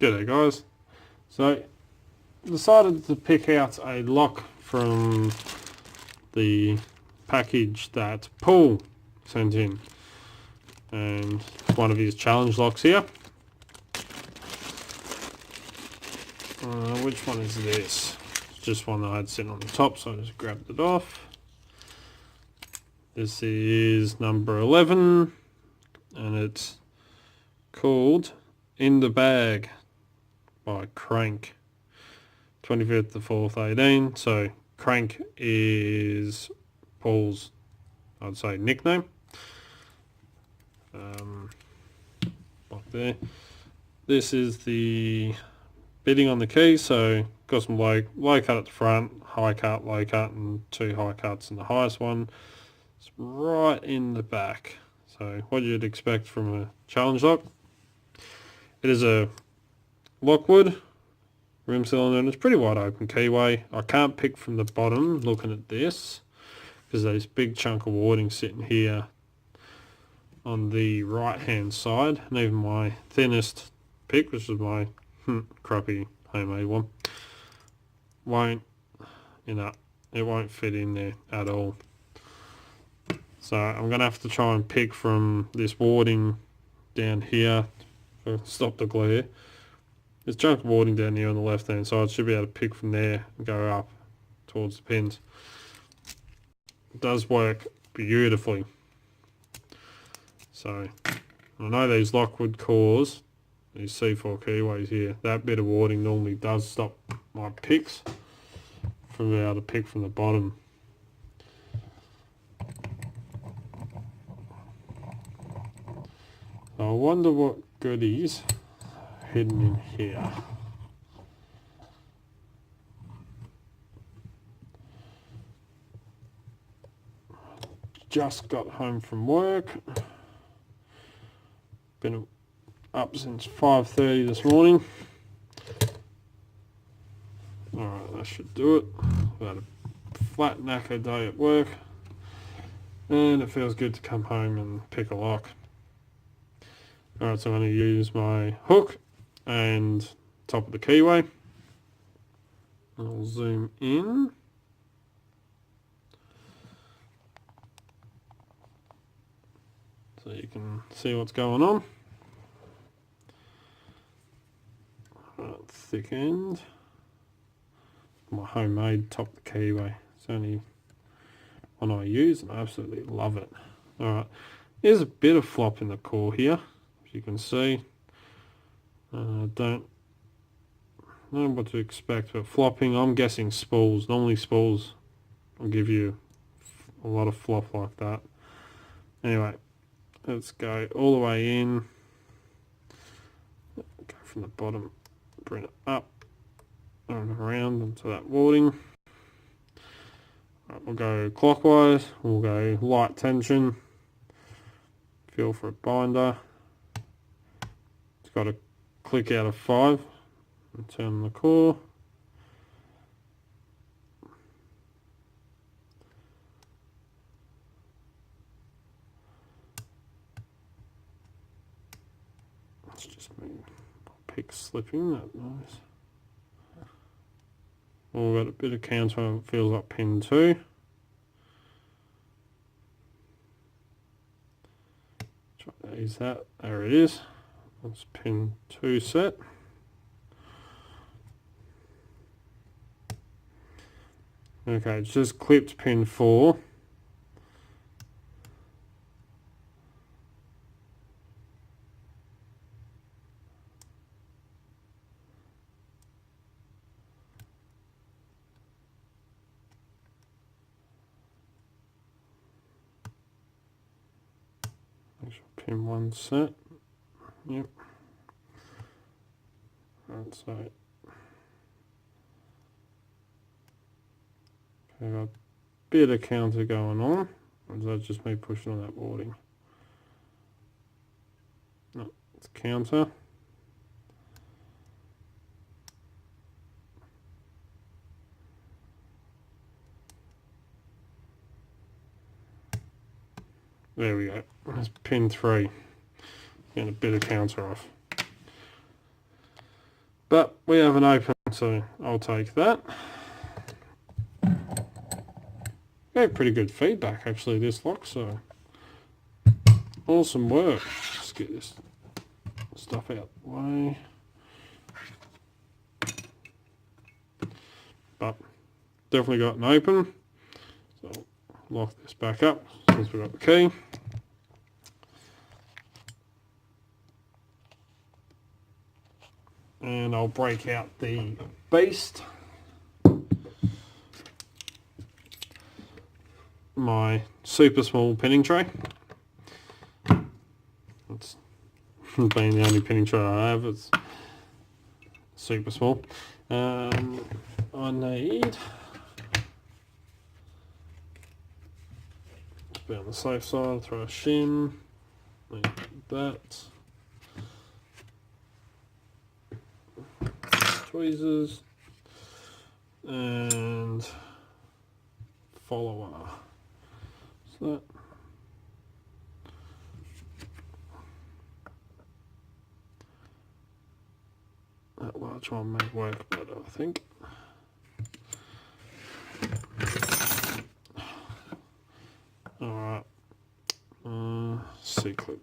G'day guys. So decided to pick out a lock from the package that Paul sent in, and one of his challenge locks here. Which one is this? It's just one that I had sitting on the top, so I just grabbed it off. This is number 11 and it's called In the Bag by Crank. 25th to 4th 18. So Crank is Paul's, I'd say, nickname. Like there. This is the bitting on the key. So got some low cut at the front, high cut, low cut, and two high cuts, and the highest one is right in the back. So what you'd expect from a challenge lock. It is a Lockwood rim cylinder, and it's pretty wide open keyway. I can't pick from the bottom looking at this because there's a big chunk of warding sitting here on the right hand side, and even my thinnest pick, which is my crappy homemade one, won't, it won't fit in there at all. So I'm going to have to try and pick from this warding down here to stop the glare. There's chunk of warding down here on the left hand side. Should be able to pick from there and go up towards the pins. It does work beautifully. So I know these Lockwood cores, these C4 keyways here, that bit of warding normally does stop my picks from being able to pick from the bottom. So I wonder what goodies hidden in here. Just got home from work. Been up since 5:30 this morning. Alright, that should do it. I've had a flat knackered day at work, and it feels good to come home and pick a lock. Alright, so I'm going to use my hook and top of the keyway. I'll zoom in. So you can see what's going on. Right, thick end. My homemade top of the keyway. It's only one I use and I absolutely love it. Alright, there's a bit of flop in the core here, as you can see. Don't know what to expect, but flopping, I'm guessing spools. Normally spools will give you a lot of flop like that. Anyway, let's go all the way in. Go from the bottom, bring it up and around into that warding. Right, we'll go clockwise. We'll go light tension. Feel for a binder. It's got a click out of 5 and turn the core. It's just me pick slipping, that nice. We've got a bit of counter, it feels like pin 2. Try to ease that, there it is. That's pin 2 set. Okay, it's just clipped pin 4. Pin 1 set. Yep. Right, so I've got a bit of counter going on. Or is that just me pushing on that warding? No, it's counter. There we go. That's pin 3. Getting a bit of counter off. But we have an open, so I'll take that. Yeah, pretty good feedback actually this lock, so awesome work. Let's get this stuff out the way. But definitely got an open, so I'll lock this back up since we've got the key. And I'll break out the beast, my super small pinning tray. It's been the only pinning tray I have, it's super small. I need to be on the safe side, throw a shim, like that. Tweezers and follower. So that large one may work better, I think. All right, C-clip.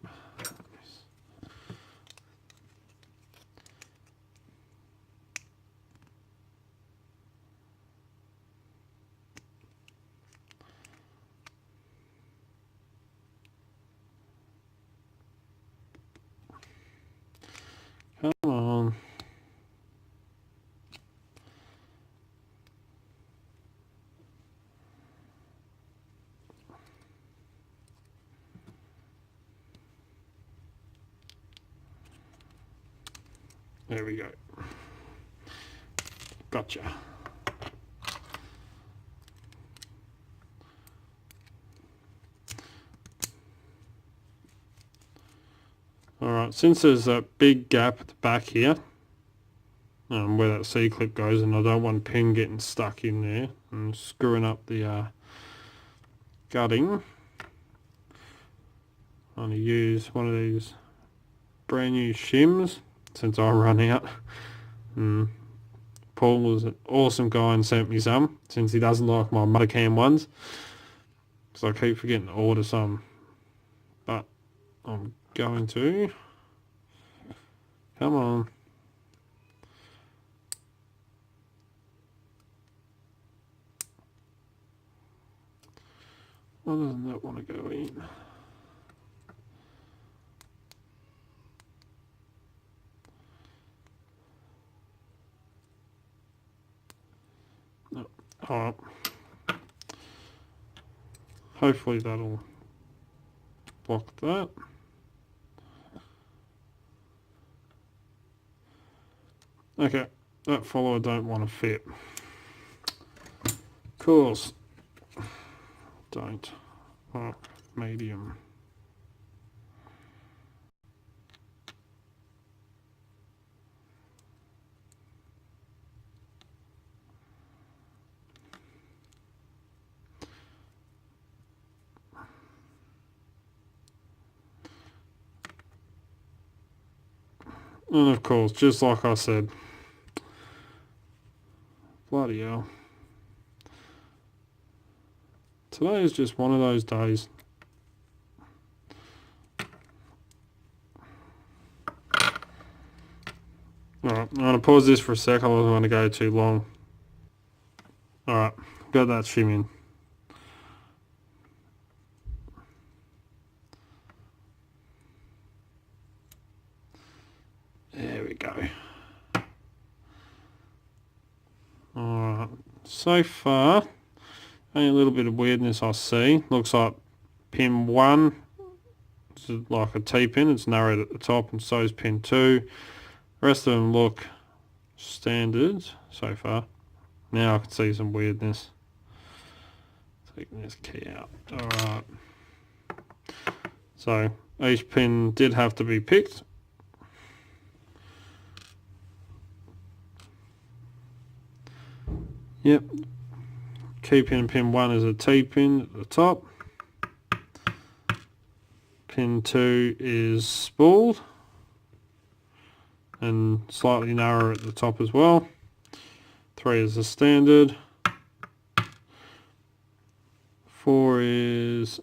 Come on. There we go. Gotcha. Alright, since there's a big gap at the back here, where that C-clip goes, and I don't want pin getting stuck in there and screwing up the gutting, I'm going to use one of these brand new shims since I run out. Paul was an awesome guy and sent me some, since he doesn't like my Mothercam ones, so I keep forgetting to order some, but I'm going to. Come on. Why doesn't that want to go in? No. Alright. Hopefully that'll block that. Okay, that follower don't want to fit. Of course. Don't. Oh, medium. And of course, just like I said, bloody hell. Today is just one of those days. Alright, I'm going to pause this for a sec, I don't want to go too long. Alright, got that shim in. There we go. Alright, so far, only a little bit of weirdness I see. Looks like pin 1 is like a T-pin, it's narrowed at the top, and so is pin 2. The rest of them look standard so far. Now I can see some weirdness. Taking this key out. Alright. So each pin did have to be picked. Yep. Key pin 1 is a T-pin at the top. Pin 2 is spooled. and slightly narrower at the top as well. 3 is the standard. 4 is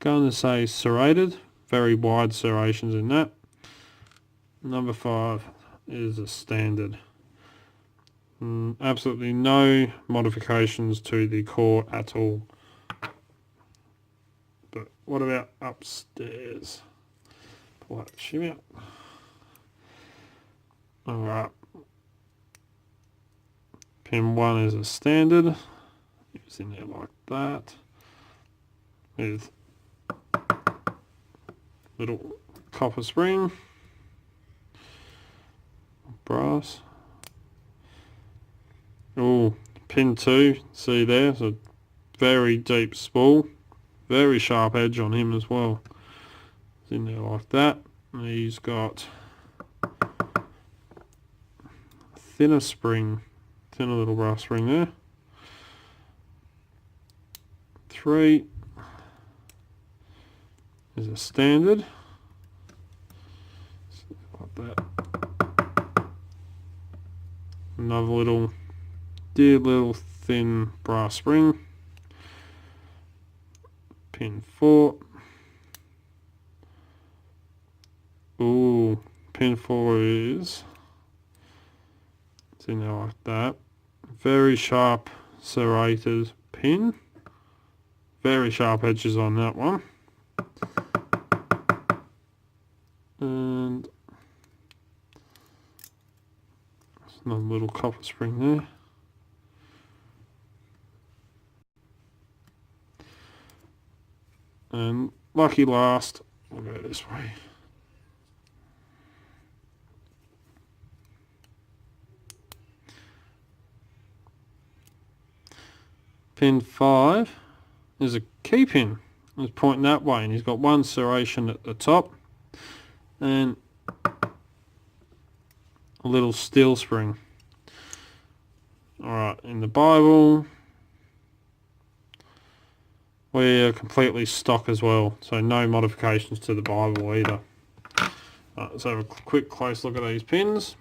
going to say serrated, very wide serrations in that. Number 5 is a standard. Absolutely no modifications to the core at all. But what about upstairs? Pull that shim out. Alright. Pin 1 is a standard. It's in there like that. With little copper spring. Brass. Oh, pin 2, see there, it's a very deep spool, very sharp edge on him as well. It's in there like that. And he's got a thinner spring, thinner little brass spring there. 3 is a standard, like that. Another little thin brass spring. Pin 4. Ooh, pin 4 is, it's in there like that. Very sharp serrated pin. Very sharp edges on that one. And another little copper spring there. And lucky last, we'll go this way. Pin 5 is a key pin. It's pointing that way, and he's got one serration at the top and a little steel spring. Alright, in the Bible we're completely stock as well, so no modifications to the Bible either. Let's have a quick close look at these pins.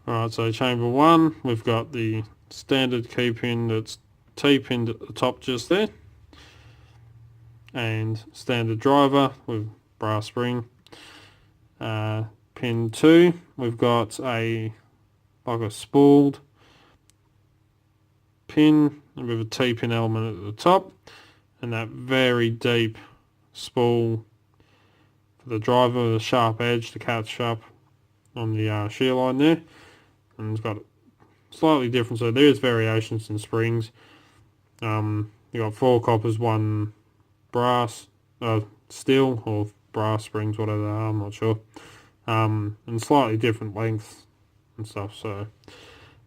Alright, so chamber 1, we've got the standard key pin that's T-pinned at the top just there, and standard driver with brass spring. Pin 2, we've got like a spooled pin with a T-pin element at the top, and that very deep spool for the driver with a sharp edge to catch up on the shear line there. And it's got slightly different, so there's variations in springs. You got 4 coppers, 1 brass, steel or brass springs, whatever they are, I'm not sure. And slightly different lengths and stuff. So,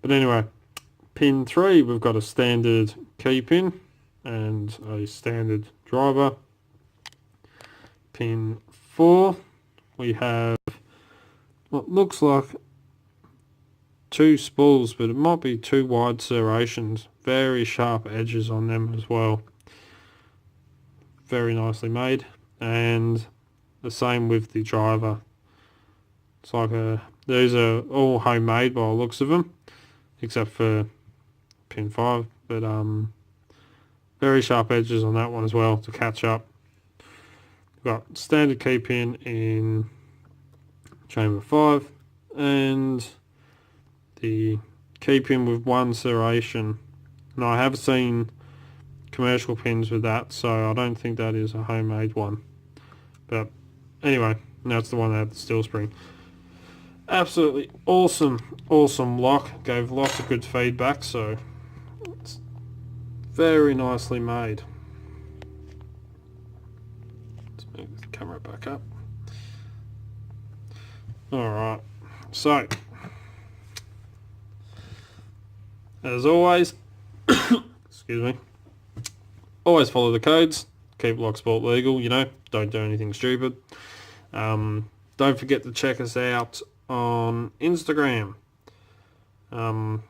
but anyway, pin 3, we've got a standard key pin and a standard driver. Pin 4, we have what looks like 2 spools, but it might be 2 wide serrations. Very sharp edges on them as well. Very nicely made. And the same with the driver. It's like these are all homemade by the looks of them, except for pin 5. But very sharp edges on that one as well to catch up. We've got standard key pin in chamber 5 and the key pin with 1 serration. And I have seen commercial pins with that, so I don't think that is a homemade one. But anyway, that's the one that had the steel spring. Absolutely awesome lock. Gave lots of good feedback, so it's very nicely made. Let's move the camera back up. Alright, so as always, excuse me, always follow the codes, keep Locksport legal, you know, don't do anything stupid. Don't forget to check us out on Instagram. Don't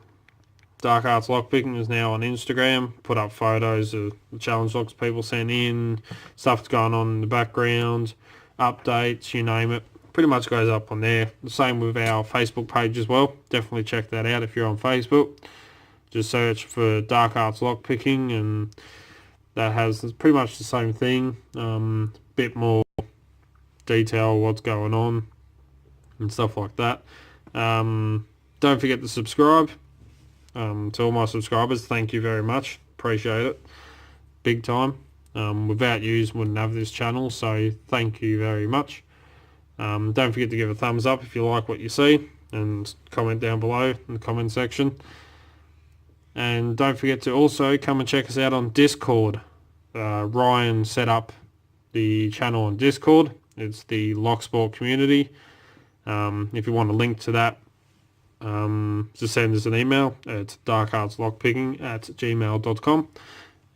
Dark Arts Lockpicking is now on Instagram. Put up photos of the challenge locks people sent in, stuff that's going on in the background, updates, you name it. Pretty much goes up on there. The same with our Facebook page as well. Definitely check that out if you're on Facebook. Just search for Dark Arts Lockpicking, and that has pretty much the same thing. Bit more detail what's going on and stuff like that. Don't forget to subscribe. To all my subscribers, thank you very much. Appreciate it. Big time. Without you, wouldn't have this channel, so thank you very much. Don't forget to give a thumbs up if you like what you see, and comment down below in the comment section. And don't forget to also come and check us out on Discord. Ryan set up the channel on Discord. It's the Locksport community. If you want a link to that, just send us an email. It's darkartslockpicking@gmail.com,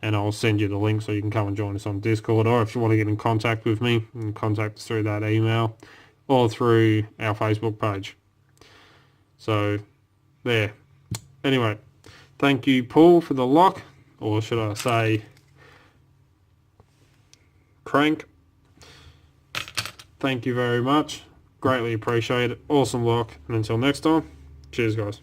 and I'll send you the link so you can come and join us on Discord. Or if you want to get in contact with me, you can contact us through that email or through our Facebook page. So there. Anyway, thank you, Paul, for the lock, or should I say crank. Thank you very much. Greatly appreciate it. Awesome lock. And until next time, cheers guys.